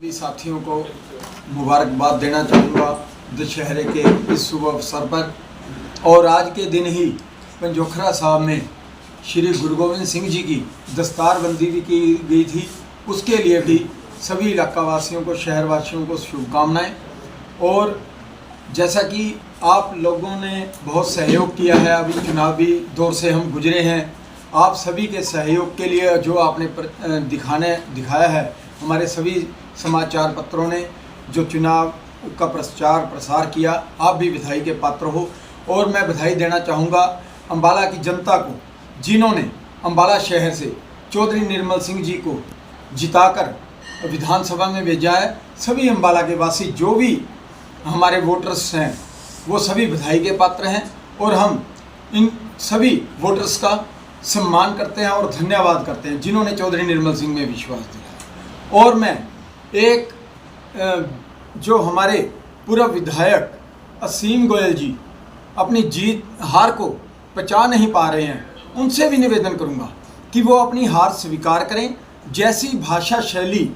साथियों को मुबारकबाद देना चाहूँगा दशहरे के इस शुभ अवसर पर। और आज के दिन ही पंजोखरा साहब में श्री गुरु गोविंद सिंह जी की दस्तारबंदी भी की गई थी। उसके लिए भी सभी इलाका वासियों को, शहर वासियों को शुभकामनाएं। और जैसा कि आप लोगों ने बहुत सहयोग किया है, अभी चुनावी दौर से हम गुजरे हैं, आप सभी के सहयोग के लिए जो आपने दिखाया है, हमारे सभी समाचार पत्रों ने जो चुनाव का प्रचार प्रसार किया, आप भी बधाई के पात्र हो। और मैं बधाई देना चाहूँगा अम्बाला की जनता को, जिन्होंने अम्बाला शहर से चौधरी निर्मल सिंह जी को जिताकर विधानसभा में भेजा है। सभी अम्बाला के वासी जो भी हमारे वोटर्स हैं वो सभी बधाई के पात्र हैं और हम इन सभी वोटर्स का सम्मान करते हैं और धन्यवाद करते हैं जिन्होंने चौधरी निर्मल सिंह में विश्वास दिया। और मैं एक जो हमारे पूर्व विधायक असीम गोयल जी अपनी जीत हार को पचा नहीं पा रहे हैं, उनसे भी निवेदन करूंगा कि वो अपनी हार स्वीकार करें। जैसी भाषा शैली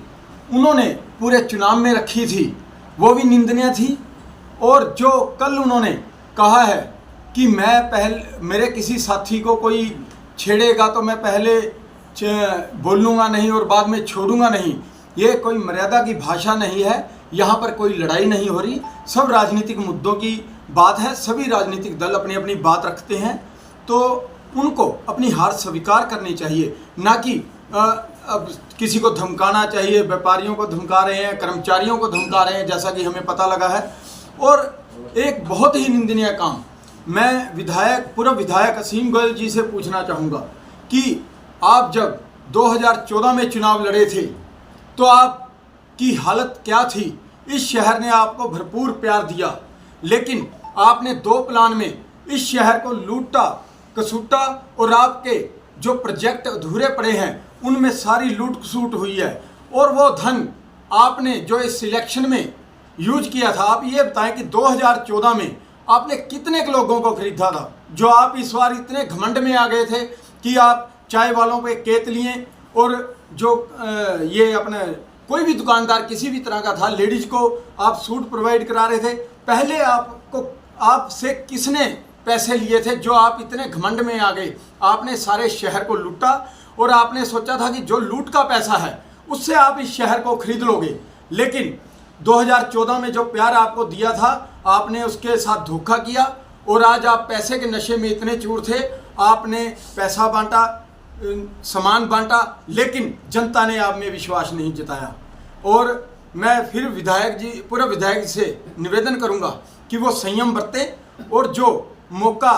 उन्होंने पूरे चुनाव में रखी थी वो भी निंदनीय थी। और जो कल उन्होंने कहा है कि मेरे किसी साथी को कोई छेड़ेगा तो मैं पहले बोलूँगा नहीं और बाद में छोड़ूंगा नहीं, ये कोई मर्यादा की भाषा नहीं है। यहाँ पर कोई लड़ाई नहीं हो रही, सब राजनीतिक मुद्दों की बात है। सभी राजनीतिक दल अपनी अपनी बात रखते हैं, तो उनको अपनी हार स्वीकार करनी चाहिए, ना कि अब किसी को धमकाना चाहिए। व्यापारियों को धमका रहे हैं, कर्मचारियों को धमका रहे हैं, जैसा कि हमें पता लगा है। और एक बहुत ही निंदनीय काम मैं पूर्व विधायक असीम गोयल जी से पूछना चाहूँगा कि आप जब 2014 में चुनाव लड़े थे तो आपकी हालत क्या थी? इस शहर ने आपको भरपूर प्यार दिया, लेकिन आपने 2 प्लान में इस शहर को लूटा कसूटा और आपके जो प्रोजेक्ट अधूरे पड़े हैं उनमें सारी लूट खसूट हुई है। और वो धन आपने जो इस सिलेक्शन में यूज किया था, आप ये बताएं कि 2014 में आपने कितने लोगों को खरीदा था, जो आप इस बार इतने घमंड में आ गए थे कि आप चाय वालों पे केत लिए। और जो ये अपने कोई भी दुकानदार किसी भी तरह का था, लेडीज को आप सूट प्रोवाइड करा रहे थे, पहले आपसे किसने पैसे लिए थे जो आप इतने घमंड में आ गए? आपने सारे शहर को लूटा और आपने सोचा था कि जो लूट का पैसा है उससे आप इस शहर को खरीद लोगे, लेकिन 2014 में जो प्यार आपको दिया था आपने उसके साथ धोखा किया। और आज आप पैसे के नशे में इतने चूर थे, आपने पैसा बांटा, सामान बांटा, लेकिन जनता ने आप में विश्वास नहीं जताया। और मैं फिर पूर्व विधायक से निवेदन करूंगा कि वो संयम बरतें और जो मौका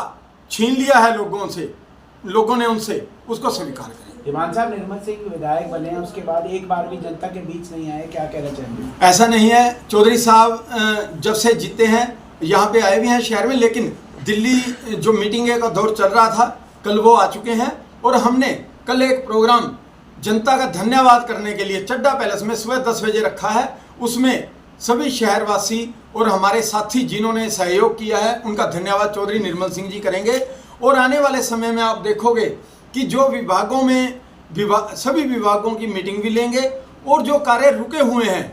छीन लिया है लोगों ने उनसे, उसको स्वीकार करें। हिमान साहब निर्मल सिंह विधायक बने हैं, उसके बाद एक बार भी जनता के बीच नहीं आए, क्या कहना चाहेंगे? ऐसा नहीं है, चौधरी साहब जब से जीते हैं यहाँ पे आए भी हैं शहर में, लेकिन दिल्ली जो मीटिंग का दौर चल रहा था कल वो आ चुके हैं। और हमने कल एक प्रोग्राम जनता का धन्यवाद करने के लिए चड्डा पैलेस में सुबह 10 बजे रखा है। उसमें सभी शहरवासी और हमारे साथी जिन्होंने सहयोग किया है उनका धन्यवाद चौधरी निर्मल सिंह जी करेंगे। और आने वाले समय में आप देखोगे कि जो विभागों में सभी विभागों की मीटिंग भी लेंगे और जो कार्य रुके हुए हैं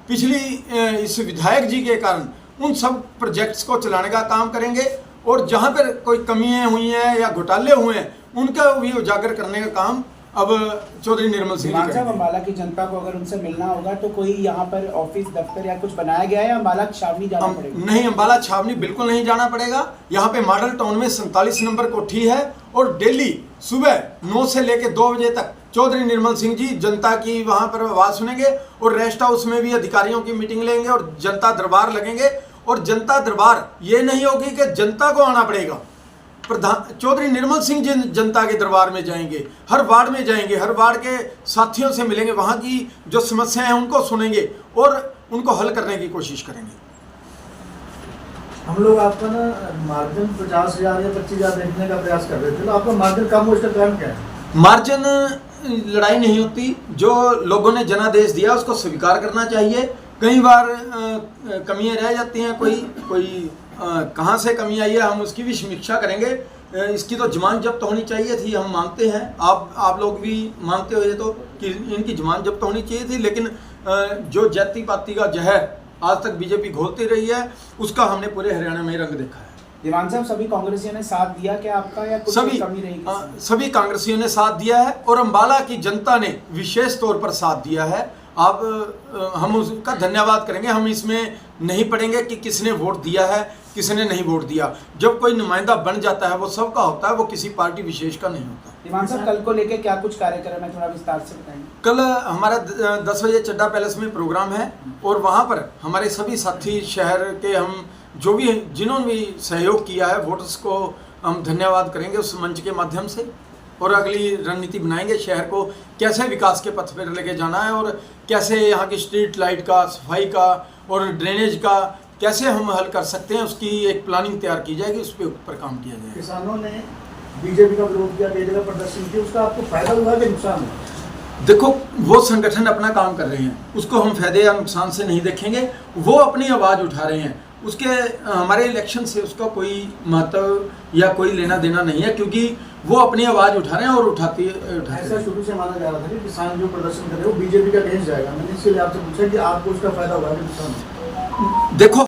पिछली इस विधायक जी के कारण, उन सब प्रोजेक्ट्स को चलाने का काम करेंगे। और जहां पर कोई कमियां हुई हैं या घोटाले हुए हैं उनका भी उजागर करने का काम अब चौधरी निर्मल सिंह जी साहब, अम्बाला की जनता को अगर उनसे मिलना होगा तो कोई यहाँ पर ऑफिस दफ्तर या कुछ बनाया गया है या अम्बाला छावनी जाना पड़ेगा? नहीं, अम्बाला छावनी बिल्कुल नहीं जाना पड़ेगा। यहाँ पे मॉडल टाउन में 47 नंबर कोठी है और डेली सुबह 9 से लेकर 2 बजे तक चौधरी निर्मल सिंह जी जनता की वहाँ पर आवाज़ सुनेंगे। और रेस्ट हाउस में भी अधिकारियों की मीटिंग लेंगे और जनता दरबार लगेंगे। और जनता दरबार ये नहीं होगी कि जनता को आना पड़ेगा, चौधरी निर्मल सिंह जी जनता के दरबार में जाएंगे, हर वार्ड में जाएंगे, हर वार्ड के साथियों से मिलेंगे, वहाँ की जो समस्याएं हैं उनको सुनेंगे और उनको हल करने की कोशिश करेंगे। हम लोग आपका ना मार्जिन 50,000 या 25,000 देखने का प्रयास कर रहे थे, तो आपका मार्जिन कम हो, इसका कारण क्या है? मार्जिन लड़ाई नहीं होती, जो लोगों ने जनादेश दिया उसको स्वीकार करना चाहिए। कई बार कमियां रह जाती हैं, कोई कहाँ से कमी आई है हम उसकी भी समीक्षा करेंगे। इसकी तो जमानत जब्त होनी चाहिए थी, हम मानते हैं, आप लोग भी मानते हो ये तो कि इनकी जमानत जब्त होनी चाहिए थी। लेकिन जो जाति पाति का जहर आज तक बीजेपी घोलती रही है, उसका हमने पूरे हरियाणा में रंग देखा है। दीवान साहब, सभी कांग्रेसियों ने साथ दिया क्या आपका, या कुछ कमी रहेगी? सभी कांग्रेसियों ने साथ दिया है और अम्बाला की जनता ने विशेष तौर पर साथ दिया है। हम उसका धन्यवाद करेंगे। हम इसमें नहीं पड़ेंगे कि किसने वोट दिया है, किसने नहीं वोट दिया। जब कोई नुमाइंदा बन जाता है वो सबका होता है, वो किसी पार्टी विशेष का नहीं होता। दीवान साहब, कल को लेके क्या कुछ कार्यक्रम है, थोड़ा विस्तार से बताएंगे। कल हमारा 10 बजे चड्डा पैलेस में प्रोग्राम है और वहाँ पर हमारे सभी साथी शहर के, हम जो भी जिन्होंने भी सहयोग किया है, वोटर्स को हम धन्यवाद करेंगे उस मंच के माध्यम से, और अगली रणनीति बनाएंगे शहर को कैसे विकास के पथ पर लेके जाना है और कैसे यहाँ की स्ट्रीट लाइट का, सफाई का और ड्रेनेज का कैसे हम हल कर सकते हैं, उसकी एक प्लानिंग तैयार की जाएगी, उस पर काम किया जाएगा। किसानों ने बीजेपी का विरोध किया, कई जगह प्रदर्शन किया, उसका आपको फायदा हुआ कि नुकसान हुआ? देखो, वो संगठन अपना काम कर रहे हैं, उसको हम फायदे या नुकसान से नहीं देखेंगे। वो अपनी आवाज़ उठा रहे हैं, उसके हमारे इलेक्शन से उसका कोई महत्व या कोई लेना देना नहीं है, क्योंकि वो अपनी आवाज़ उठा रहे हैं और उठाते ऐसा शुरू से माना जा रहा था कि किसान जो प्रदर्शन कर रहे हैं वो बीजेपी का अगेंस्ट जाएगा। मैंने इसके लिए आपसे पूछा कि आपको उसका फायदा हुआ कि नुकसान? देखो,